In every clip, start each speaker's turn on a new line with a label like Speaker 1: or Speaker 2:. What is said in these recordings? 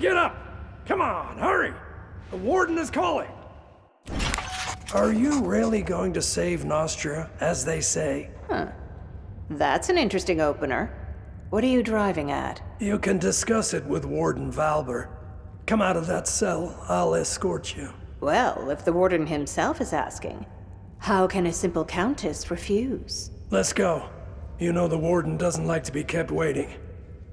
Speaker 1: Get up! Come on, hurry! The warden is calling! Are you really going to save Nostria, as they say?
Speaker 2: That's an interesting opener. What are you driving at?
Speaker 1: You can discuss it with Warden Valber. Come out of that cell, I'll escort you.
Speaker 2: Well, if the warden himself is asking, how can a simple countess refuse?
Speaker 1: Let's go. You know the warden doesn't like to be kept waiting.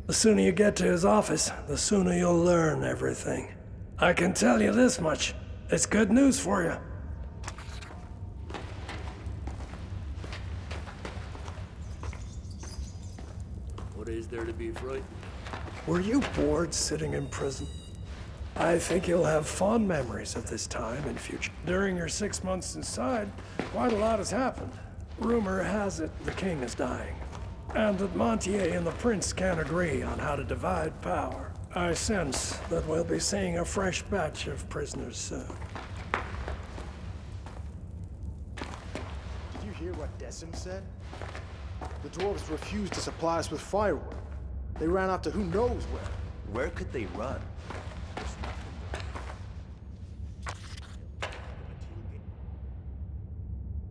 Speaker 1: The sooner you get to his office, the sooner you'll learn everything. I can tell you this much. It's good news for you.
Speaker 3: What is there to be frightened?
Speaker 1: Were you bored sitting in prison? I think you'll have fond memories of this time in future. During your 6 months inside, quite a lot has happened. Rumor has it the king is dying, and that Montier and the prince can't agree on how to divide power. I sense that we'll be seeing a fresh batch of prisoners soon.
Speaker 4: Did you hear what Decim said? The dwarves refused to supply us with firewood. They ran off to who knows where.
Speaker 5: Where could they run?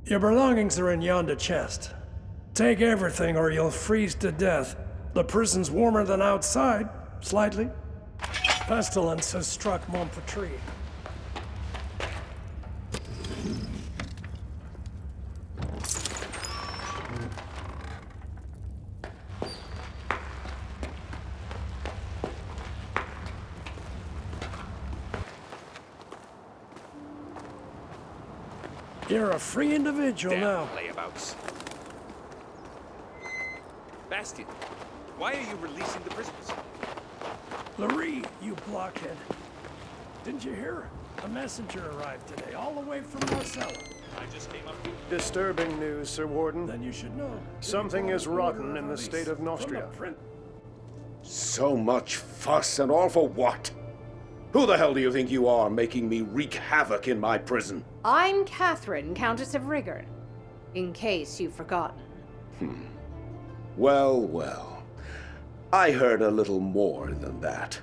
Speaker 1: Your belongings are in yonder chest. Take everything or you'll freeze to death. The prison's warmer than outside, slightly. Pestilence has struck Montpetrie. You're a free individual now.
Speaker 6: Layabouts. Bastion, why are you releasing the prisoners?
Speaker 1: Larry, you blockhead. Didn't you hear? A messenger arrived today, all the way from Marcella.
Speaker 6: I just came up to...
Speaker 7: Disturbing news, Sir Warden.
Speaker 1: Then you should know.
Speaker 7: Something is rotten in the state of Nostria.
Speaker 8: So much fuss and all for what? Who the hell do you think you are, making me wreak havoc in my prison?
Speaker 2: I'm Catherine, Countess of Rigern, in case you've forgotten.
Speaker 8: Well, well. I heard a little more than that.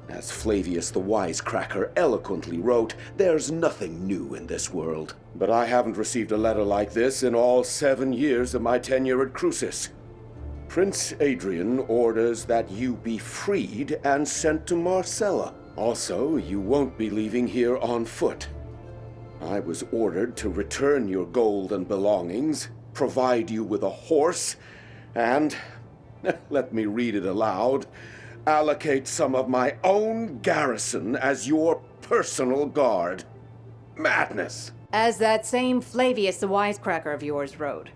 Speaker 8: As Flavius the Wisecracker eloquently wrote, there's nothing new in this world. But I haven't received a letter like this in all 7 years of my tenure at Crucis. Prince Adrian orders that you be freed and sent to Marcella. Also, you won't be leaving here on foot. I was ordered to return your gold and belongings, provide you with a horse, and, let me read it aloud, allocate some of my own garrison as your personal guard. Madness!
Speaker 2: As that same Flavius the Wisecracker of yours wrote,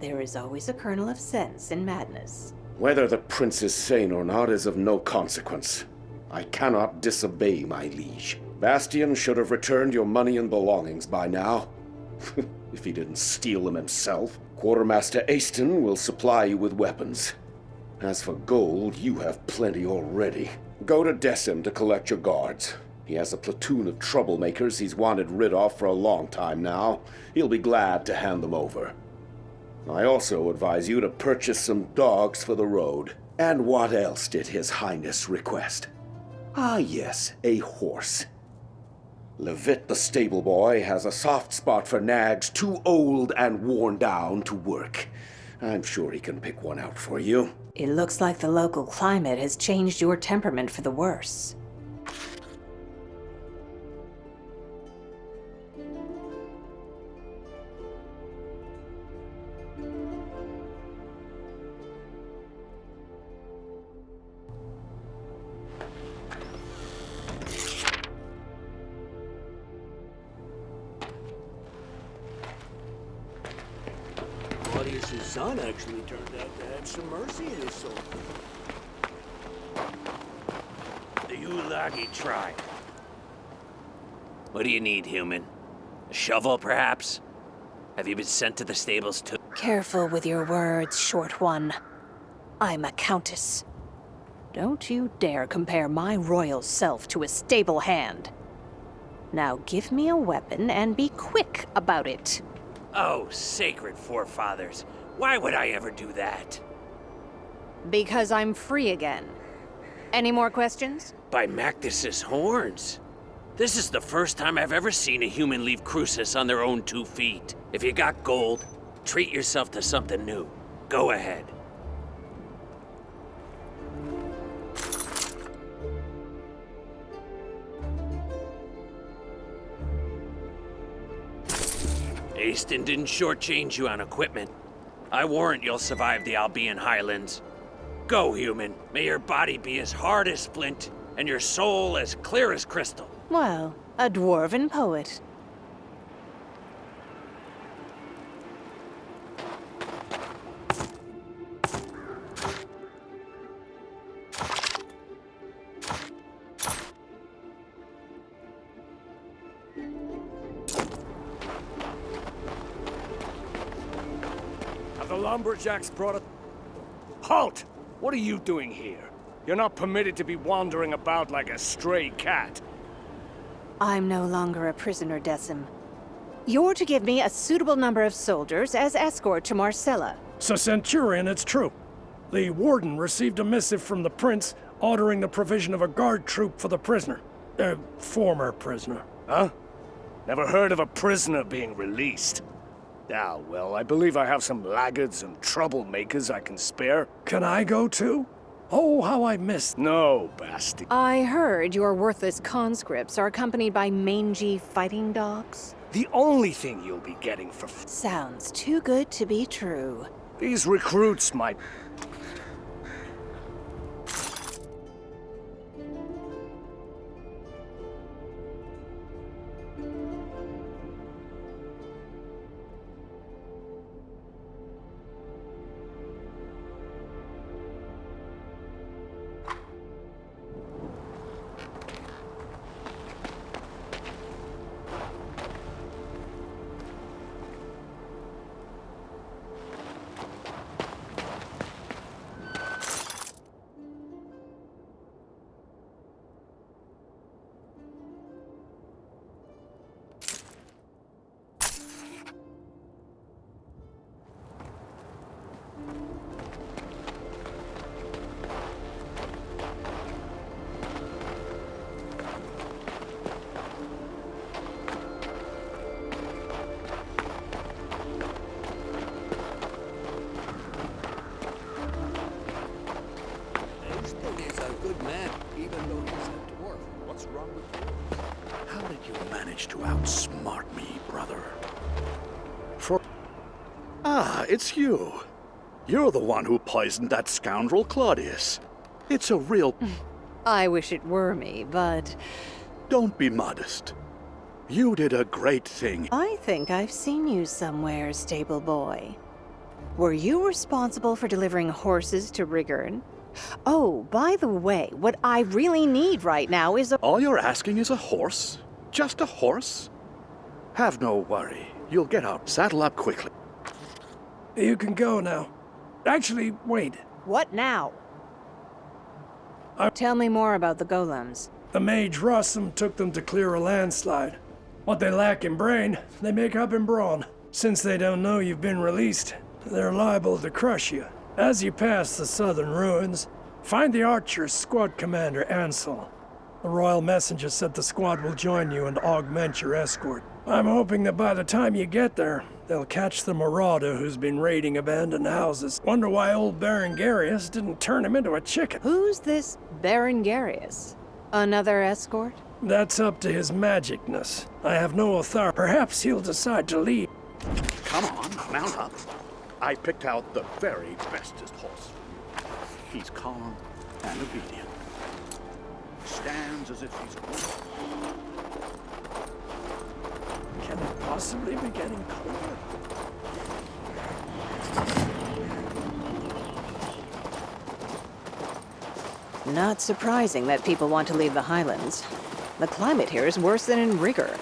Speaker 2: there is always a kernel of sense in madness.
Speaker 8: Whether the prince is sane or not is of no consequence. I cannot disobey my liege. Bastion should have returned your money and belongings by now. If he didn't steal them himself. Quartermaster Aston will supply you with weapons. As for gold, you have plenty already. Go to Decim to collect your guards. He has a platoon of troublemakers he's wanted rid of for a long time now. He'll be glad to hand them over. I also advise you to purchase some dogs for the road. And what else did His Highness request? Ah yes, a horse. Levitt the stable boy has a soft spot for nags too old and worn down to work. I'm sure he can pick one out for you.
Speaker 2: It looks like the local climate has changed your temperament for the worse.
Speaker 3: Claudius's son actually turned out to have some mercy in his soul.
Speaker 6: The Ulagi tribe. What do you need, human? A shovel, perhaps? Have you been sent to the stables too?
Speaker 2: Careful with your words, short one. I'm a countess. Don't you dare compare my royal self to a stable hand. Now give me a weapon and be quick about it.
Speaker 6: Oh, sacred forefathers. Why would I ever do that?
Speaker 2: Because I'm free again. Any more questions?
Speaker 6: By Mactus's horns. This is the first time I've ever seen a human leave Crucis on their own 2 feet. If you got gold, treat yourself to something new. Go ahead. Aston didn't shortchange you on equipment. I warrant you'll survive the Albion Highlands. Go, human. May your body be as hard as flint, and your soul as clear as crystal.
Speaker 2: Well, a dwarven poet.
Speaker 5: Have the lumberjacks brought a... Halt! What are you doing here? You're not permitted to be wandering about like a stray cat.
Speaker 2: I'm no longer a prisoner, Decim. You're to give me a suitable number of soldiers as escort to Marcella.
Speaker 1: So, Centurion, it's true. The Warden received a missive from the Prince ordering the provision of a guard troop for the prisoner. Former prisoner.
Speaker 5: Huh? Never heard of a prisoner being released. Ah, well, I believe I have some laggards and troublemakers I can spare.
Speaker 1: Can I go too? Oh, how I missed.
Speaker 5: No, Basti.
Speaker 2: I heard your worthless conscripts are accompanied by mangy fighting dogs.
Speaker 5: The only thing you'll be getting for
Speaker 2: Sounds too good to be true.
Speaker 5: these recruits might...
Speaker 3: Aston is a good man, even though he's a dwarf. What's wrong with you?
Speaker 9: How did you manage to outsmart me, brother? It's you. You're the one who poisoned that scoundrel Claudius. It's a real...
Speaker 2: I wish it were me, but
Speaker 9: Don't be modest. You did a great thing.
Speaker 2: I think I've seen you somewhere, stable boy. Were you responsible for delivering horses to Rigurn? Oh, by the way, what I really need right now is a...
Speaker 9: All you're asking is a horse? Just a horse? Have no worry. You'll get out. Saddle up quickly.
Speaker 1: You can go now. Actually, wait.
Speaker 2: What now? Tell me more about the golems.
Speaker 1: The mage Rossum took them to clear a landslide. What they lack in brain, they make up in brawn. Since they don't know you've been released, they're liable to crush you. As you pass the southern ruins, find the Archer's squad commander, Ansel. The royal messenger said the squad will join you and augment your escort. I'm hoping that by the time you get there, they'll catch the marauder who's been raiding abandoned houses. Wonder why old Berengarius didn't turn him into a chicken.
Speaker 2: Who's this Berengarius? Another escort?
Speaker 1: That's up to his magicness. I have no authority. Perhaps he'll decide to leave.
Speaker 9: Come on, mount up. I picked out the very bestest horse for you. He's calm and obedient. Stands as if he's a...
Speaker 1: Can it possibly be getting colder?
Speaker 2: Not surprising that people want to leave the Highlands. The climate here is worse than in Rigurn.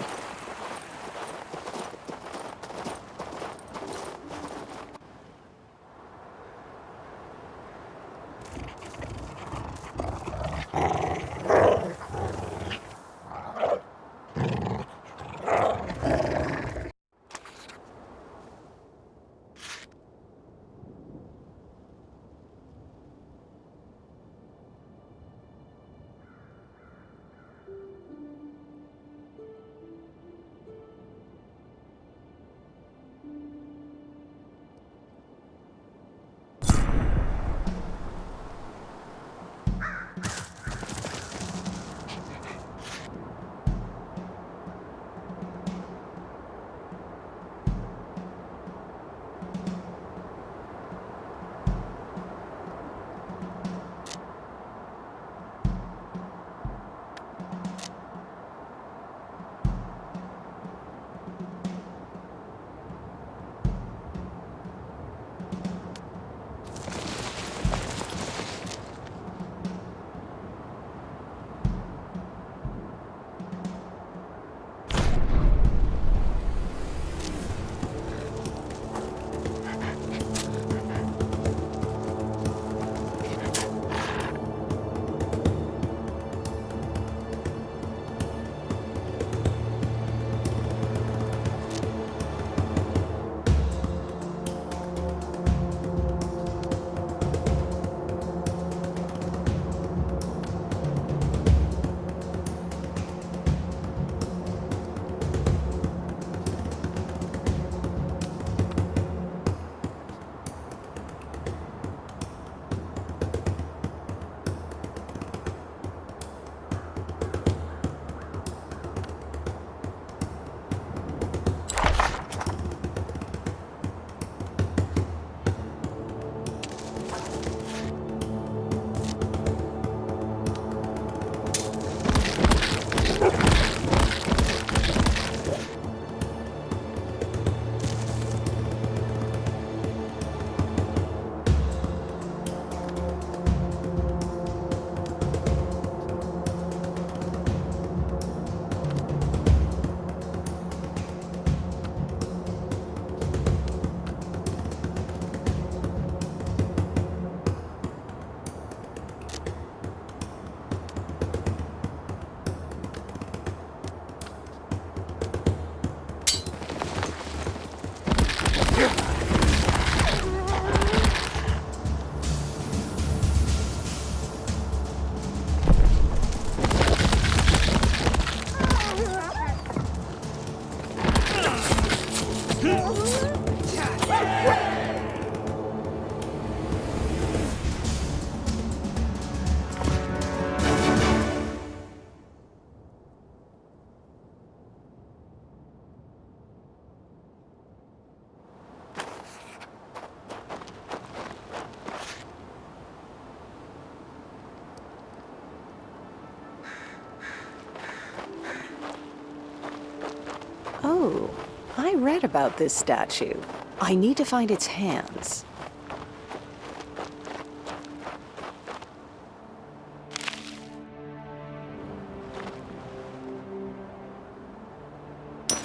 Speaker 2: Oh, I read about this statue. I need to find its hands.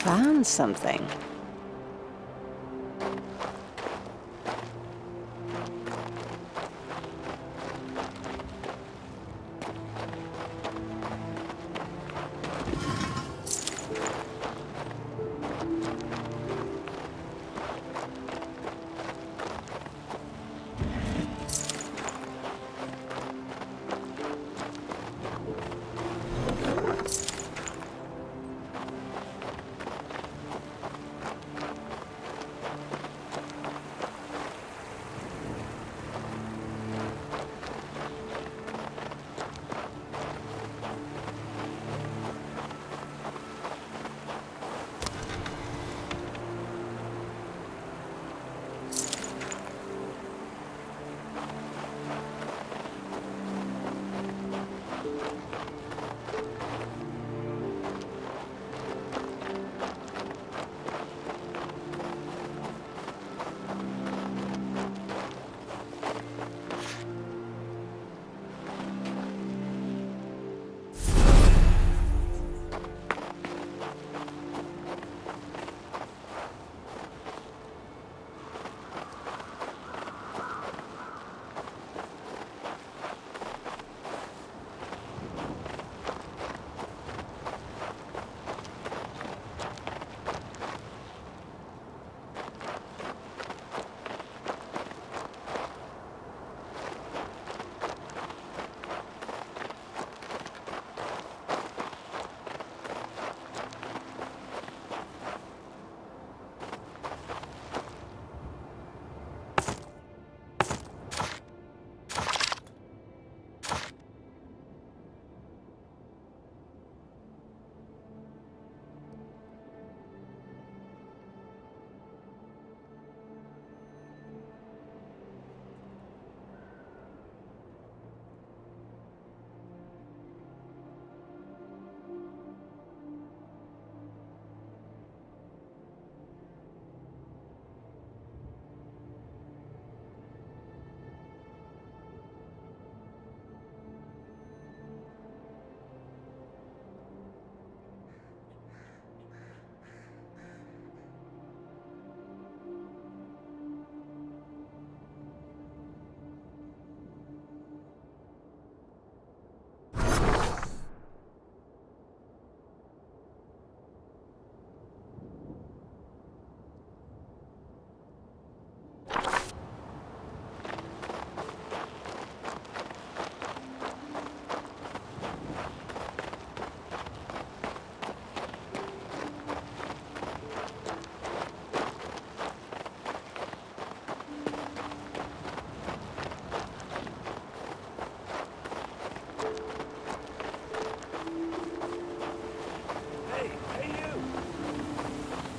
Speaker 2: Found something.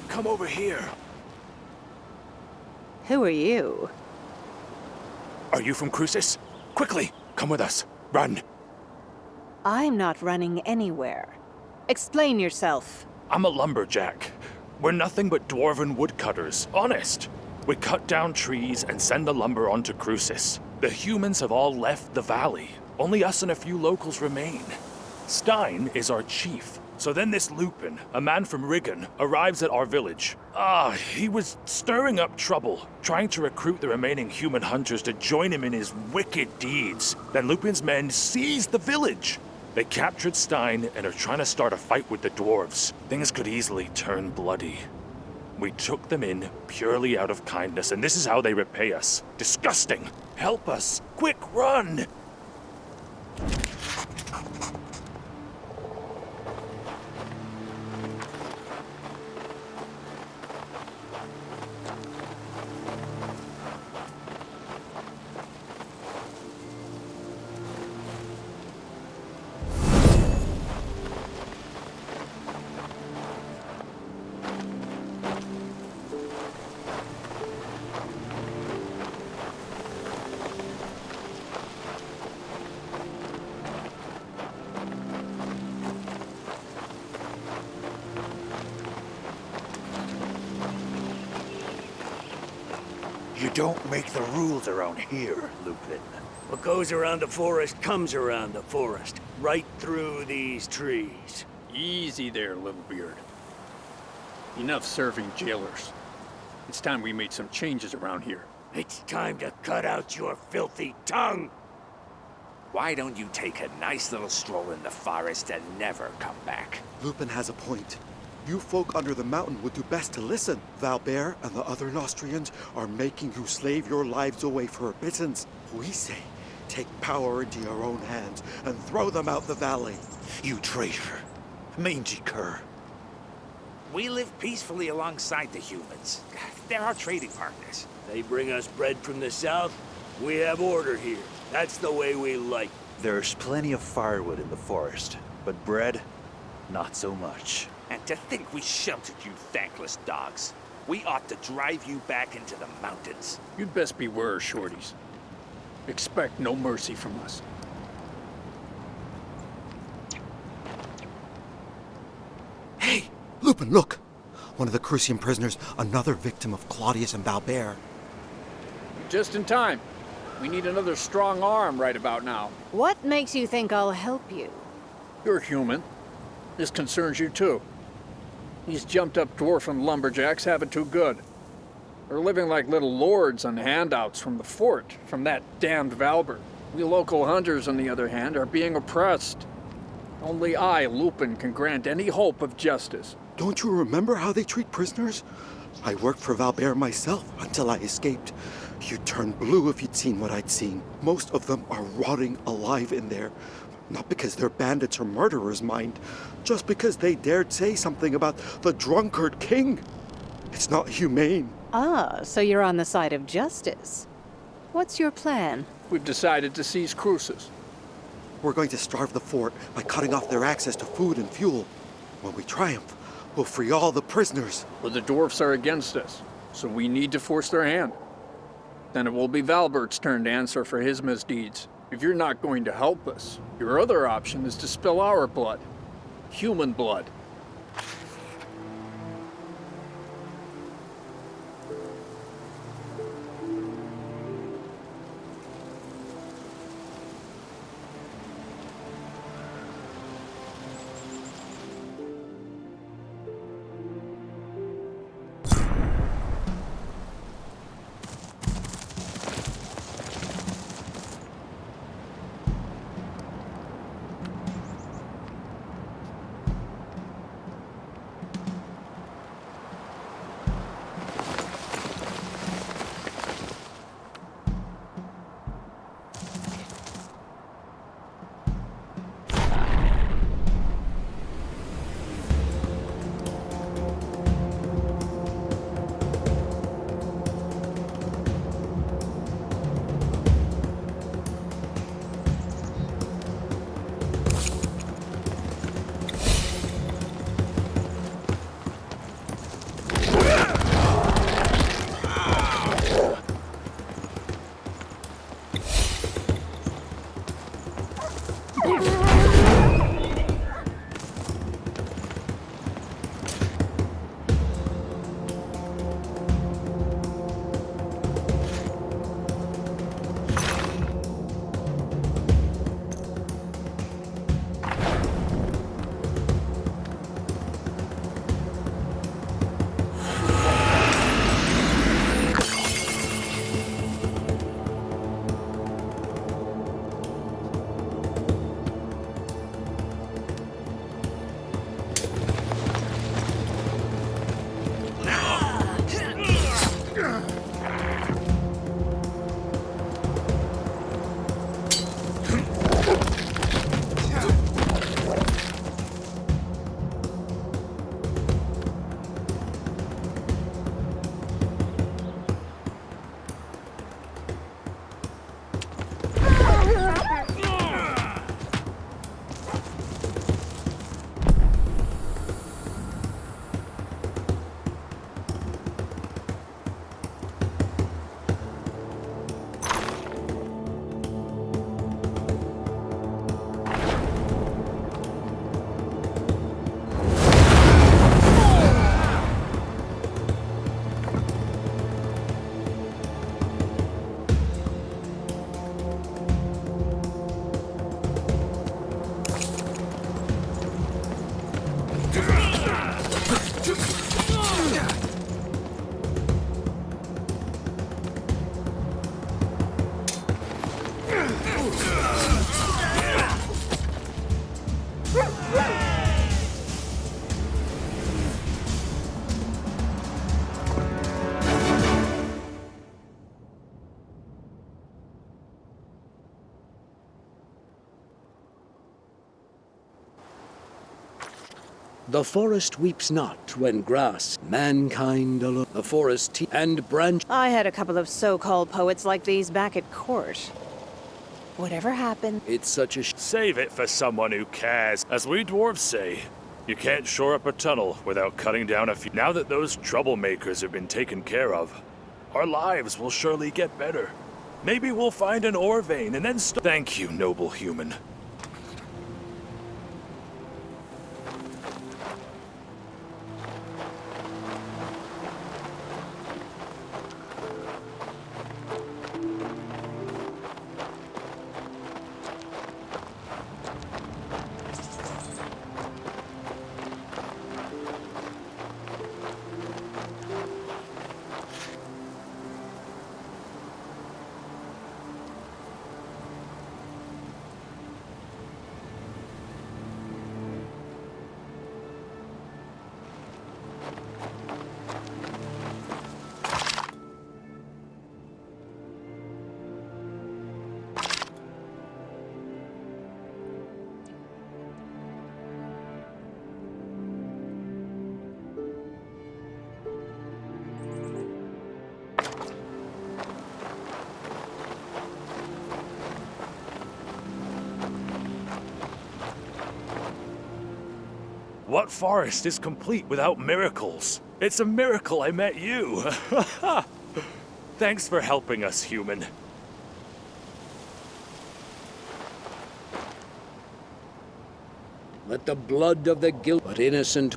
Speaker 5: Come over here.
Speaker 2: Who are you?
Speaker 5: Are you from Crucis? Quickly, come with us. Run.
Speaker 2: I'm not running anywhere. Explain yourself.
Speaker 5: I'm a lumberjack. We're nothing but dwarven woodcutters, honest. We cut down trees and send the lumber onto Crucis. The humans have all left the valley. Only us and a few locals remain. Stein is our chief. So then this Lupin, a man from Rigon, arrives at our village. He was stirring up trouble, trying to recruit the remaining human hunters to join him in his wicked deeds. Then Lupin's men seized the village. They captured Stein and are trying to start a fight with the dwarves. Things could easily turn bloody. We took them in purely out of kindness, and this is how they repay us. Disgusting! Help us! Quick, run!
Speaker 9: don't make the rules around here, Lupin.
Speaker 3: What goes around the forest comes around the forest. Right through these trees.
Speaker 10: Easy there, Littlebeard. Enough serving jailers. It's time we made some changes around here.
Speaker 3: It's time to cut out your filthy tongue!
Speaker 11: Why don't you take a nice little stroll in the forest and never come back?
Speaker 12: Lupin has a point. You folk under the mountain would do best to listen. Valbert and the other Nostrians are making you slave your lives away for a pittance. We say, take power into your own hands and throw them out the valley.
Speaker 9: You traitor. Mangy cur.
Speaker 11: We live peacefully alongside the humans. They're our trading partners.
Speaker 3: They bring us bread from the south. We have order here. That's the way we like.
Speaker 9: There's plenty of firewood in the forest, but bread, not so much.
Speaker 11: And to think we sheltered you thankless dogs. We ought to drive you back into the mountains.
Speaker 10: You'd best beware, shorties. Expect no mercy from us.
Speaker 12: Hey, Lupin, look! One of the Crucian prisoners, another victim of Claudius and Valbert.
Speaker 10: Just in time. We need another strong arm right about now.
Speaker 2: What makes you think I'll help you?
Speaker 10: You're human. This concerns you too. These jumped-up dwarfen lumberjacks have it too good. They're living like little lords on handouts from the fort, from that damned Valbert. We local hunters, on the other hand, are being oppressed. Only I, Lupin, can grant any hope of justice.
Speaker 12: Don't you remember how they treat prisoners? I worked for Valbert myself until I escaped. You'd turn blue if you'd seen what I'd seen. Most of them are rotting alive in there. Not because they're bandits or murderers, mind. Just because they dared say something about the drunkard king. It's not humane.
Speaker 2: Ah, so you're on the side of justice. What's your plan?
Speaker 10: We've decided to seize Crucis.
Speaker 12: We're going to starve the fort by cutting off their access to food and fuel. When we triumph, we'll free all the prisoners.
Speaker 10: But the dwarfs are against us, so we need to force their hand. Then it will be Valbert's turn to answer for his misdeeds. If you're not going to help us, your other option is to spill our blood. Human blood.
Speaker 3: The forest weeps not when grass, mankind alone, the forest and branch.
Speaker 2: I had a couple of so-called poets like these back at court. Whatever happened,
Speaker 3: It's such a
Speaker 5: Save it for someone who cares. As we dwarves say, you can't shore up a tunnel without cutting down a few. Now that those troublemakers have been taken care of, our lives will surely get better. Maybe we'll find an ore vein and then Thank you, noble human. What forest is complete without miracles? It's a miracle I met you. Thanks for helping us, human.
Speaker 3: Let the blood of the guilty but innocent.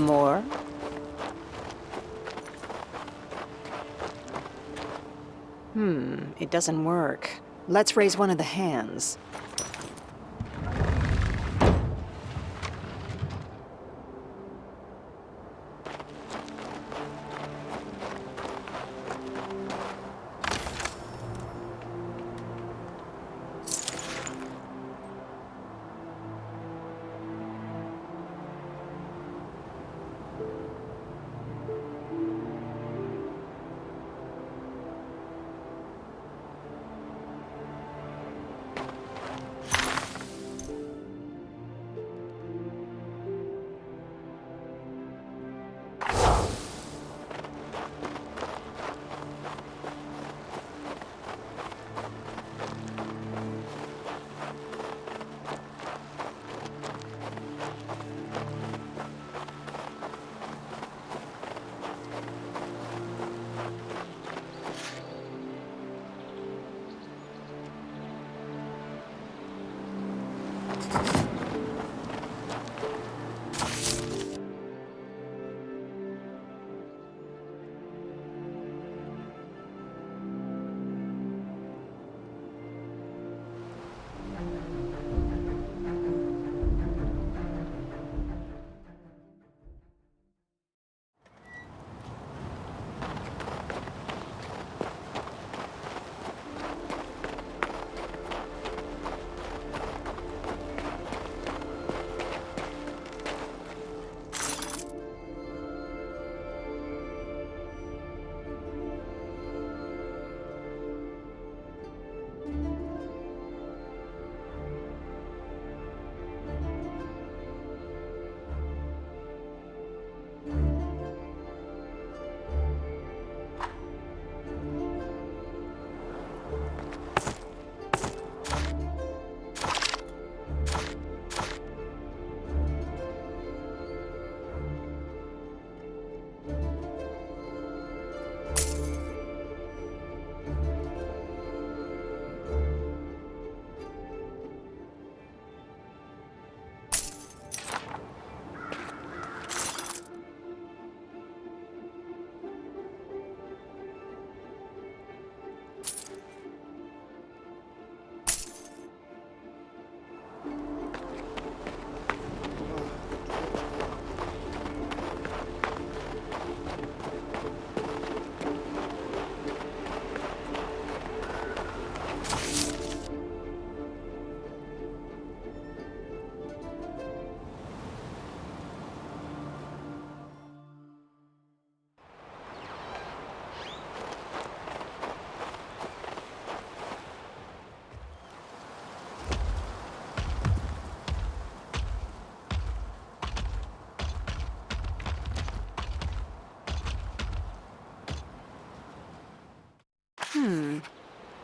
Speaker 2: more. It doesn't work. Let's raise one of the hands.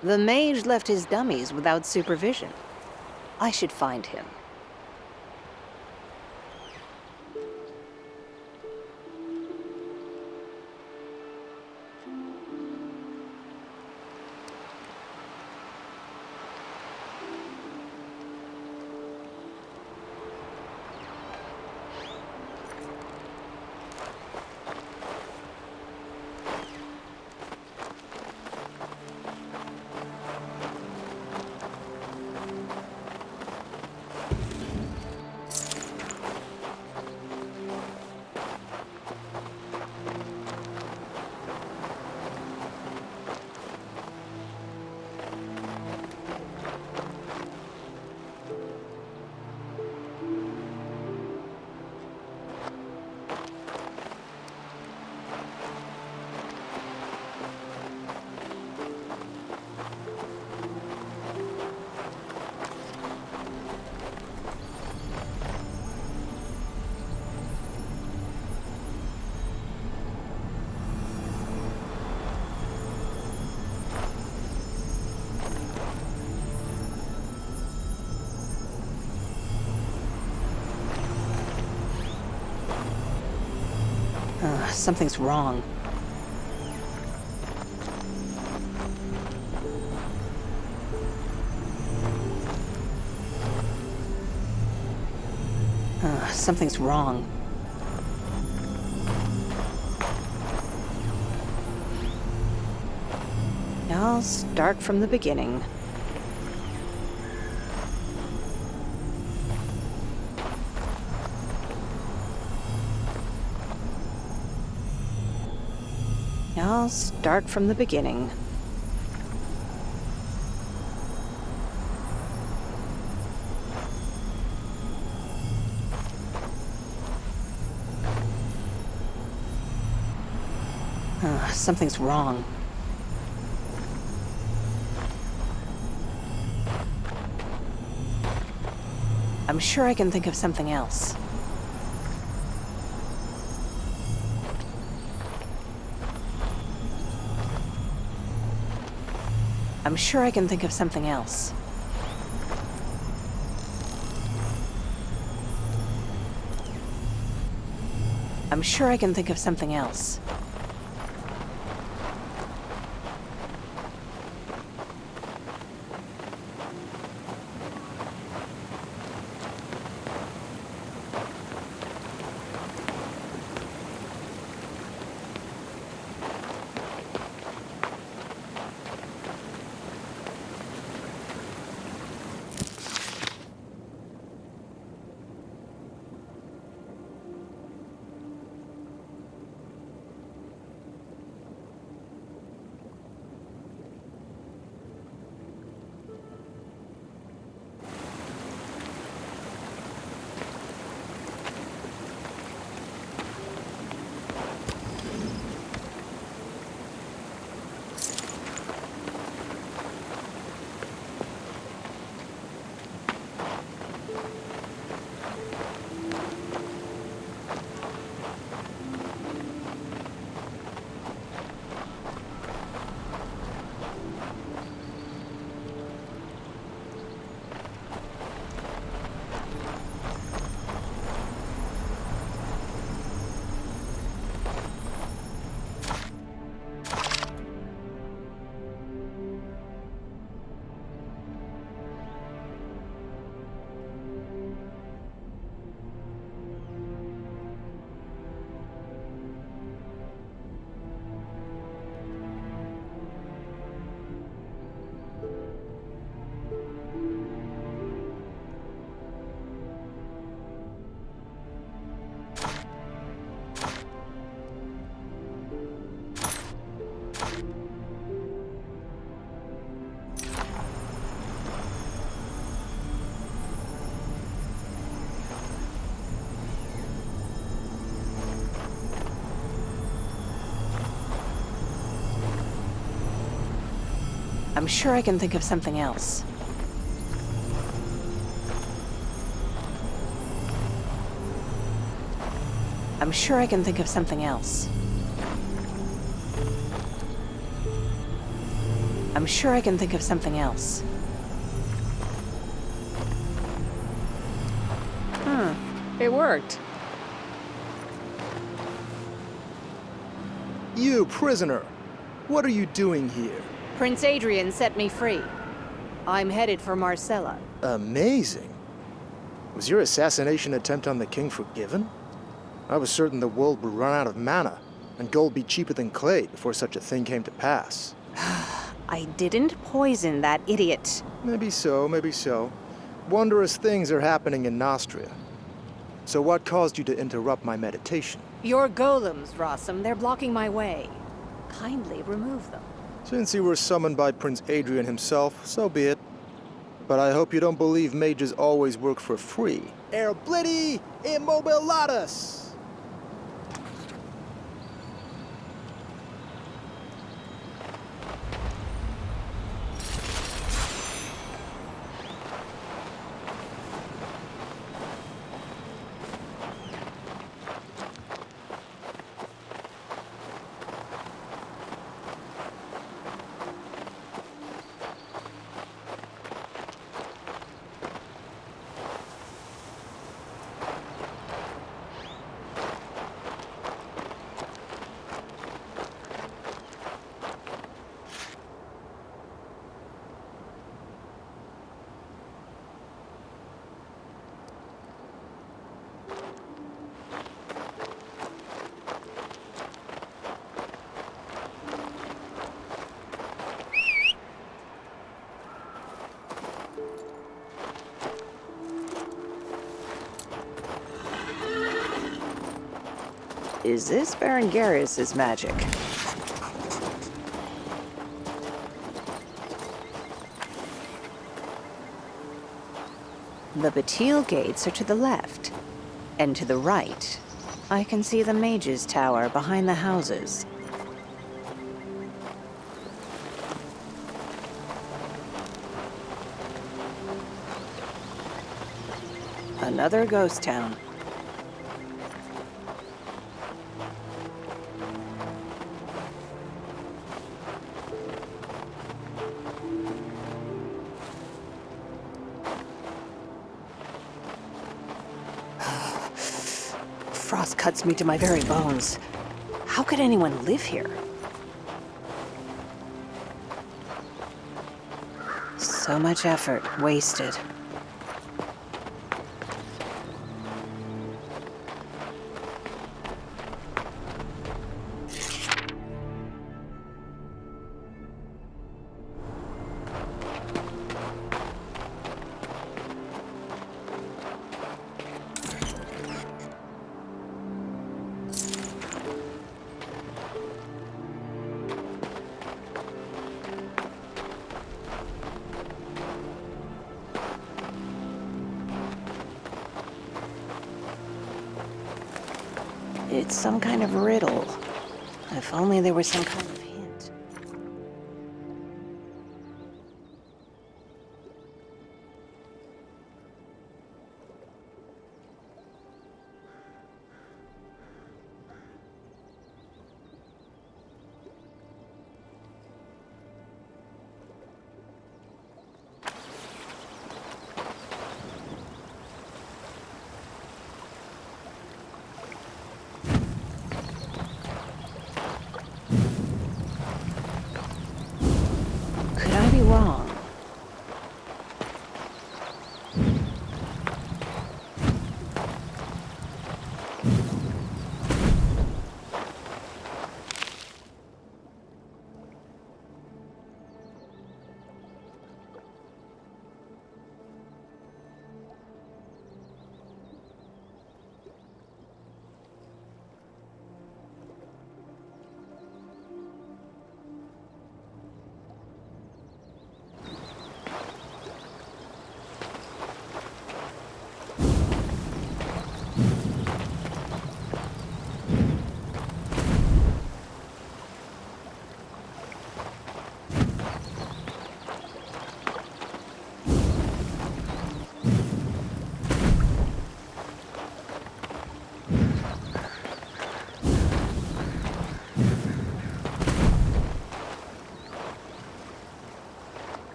Speaker 2: The mage left his dummies without supervision. I should find him. Something's wrong. Something's wrong. I'll start from the beginning. I'll start from the beginning. Something's wrong. I'm sure I can think of something else. I'm sure I can think of something else. I'm sure I can think of something else. I'm sure I can think of something else. I'm sure I can think of something else. I'm sure I can think of something else. It worked.
Speaker 4: You, prisoner! What are you doing here?
Speaker 2: Prince Adrian set me free. I'm headed for Marcella.
Speaker 4: Amazing. Was your assassination attempt on the king forgiven? I was certain the world would run out of mana, and gold be cheaper than clay before such a thing came to pass.
Speaker 2: I didn't poison that idiot.
Speaker 4: Maybe so, maybe so. Wondrous things are happening in Nostria. So what caused you to interrupt my meditation?
Speaker 2: Your golems, Rossum, they're blocking my way. Kindly remove them.
Speaker 4: Since you were summoned by Prince Adrian himself, so be it. But I hope you don't believe mages always work for free. Erblidi immobilatus!
Speaker 2: Is this Berengarius' magic? The Batil gates are to the left, and to the right, I can see the Mage's Tower behind the houses. Another ghost town. Frost cuts me to my very bones. How could anyone live here? So much effort wasted. It's some kind of riddle. If only there was some kind of hint.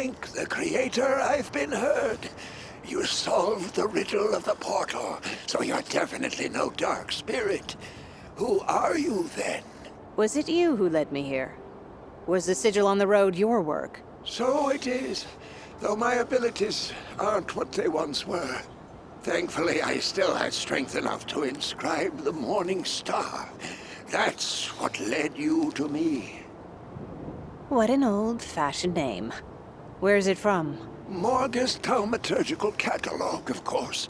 Speaker 13: thank the Creator I've been heard. You solved the riddle of the portal, so you're definitely no dark spirit. Who are you, then?
Speaker 2: Was it you who led me here? Was the sigil on the road your work?
Speaker 13: So it is, though my abilities aren't what they once were. Thankfully, I still had strength enough to inscribe the Morning Star. That's what led you to me.
Speaker 2: What an old-fashioned name. Where's it from?
Speaker 13: Morgus Thaumaturgical Catalog, of course.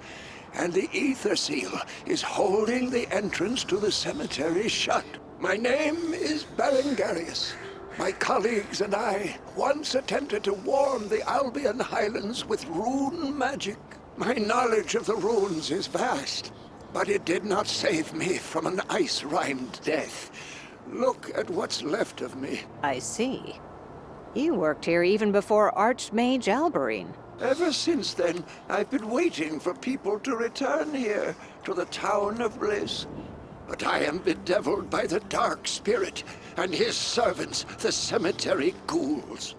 Speaker 13: And the Ether Seal is holding the entrance to the cemetery shut. My name is Berengarius. My colleagues and I once attempted to warm the Albion Highlands with rune magic. My knowledge of the runes is vast, but it did not save me from an ice-rimed death. Look at what's left of me.
Speaker 2: I see. You worked here even before Archmage Alberine.
Speaker 13: Ever since then, I've been waiting for people to return here, to the Town of Bliss. But I am bedeviled by the Dark Spirit and his servants, the cemetery ghouls.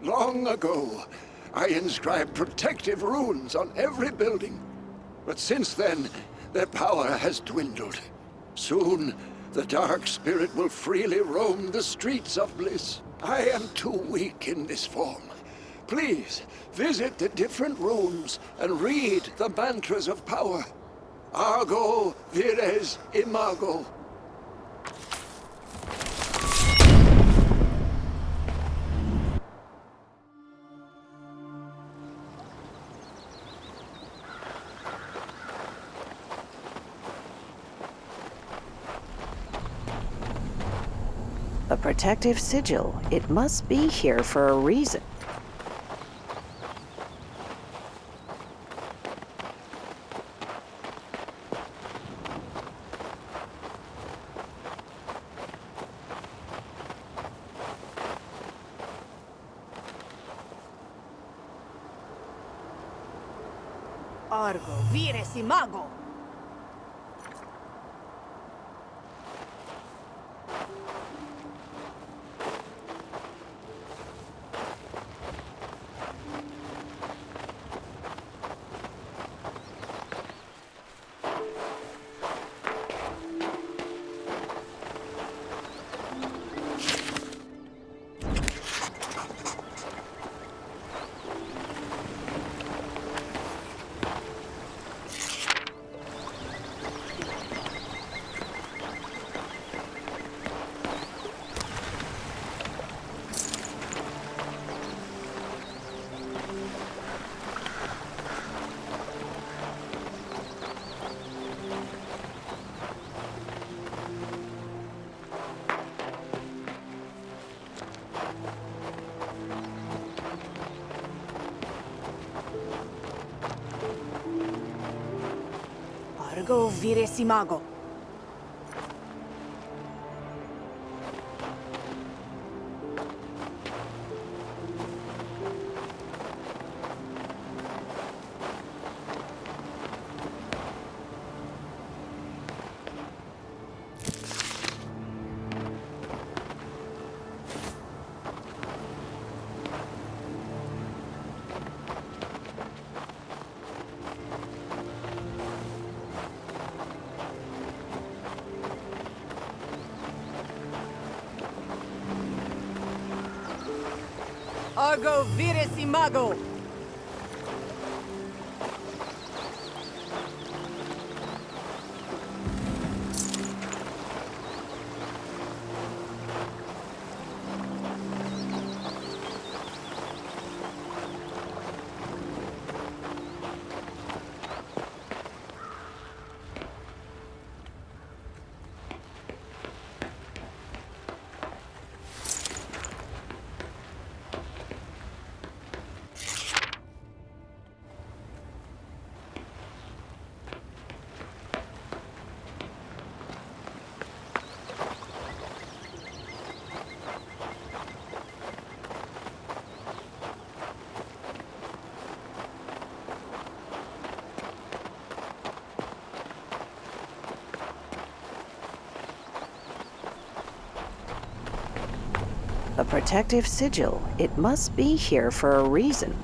Speaker 13: Long ago, I inscribed protective runes on every building. But since then, their power has dwindled. Soon, the Dark Spirit will freely roam the streets of Bliss. I am too weak in this form. Please, visit the different rooms and read the mantras of power. Argo Vires Imago.
Speaker 2: A protective sigil. It must be here for a reason.
Speaker 14: Argo Vires Imago. Argo Vires Imago. Argo Vires Imago.
Speaker 2: A protective sigil. It must be here for a reason.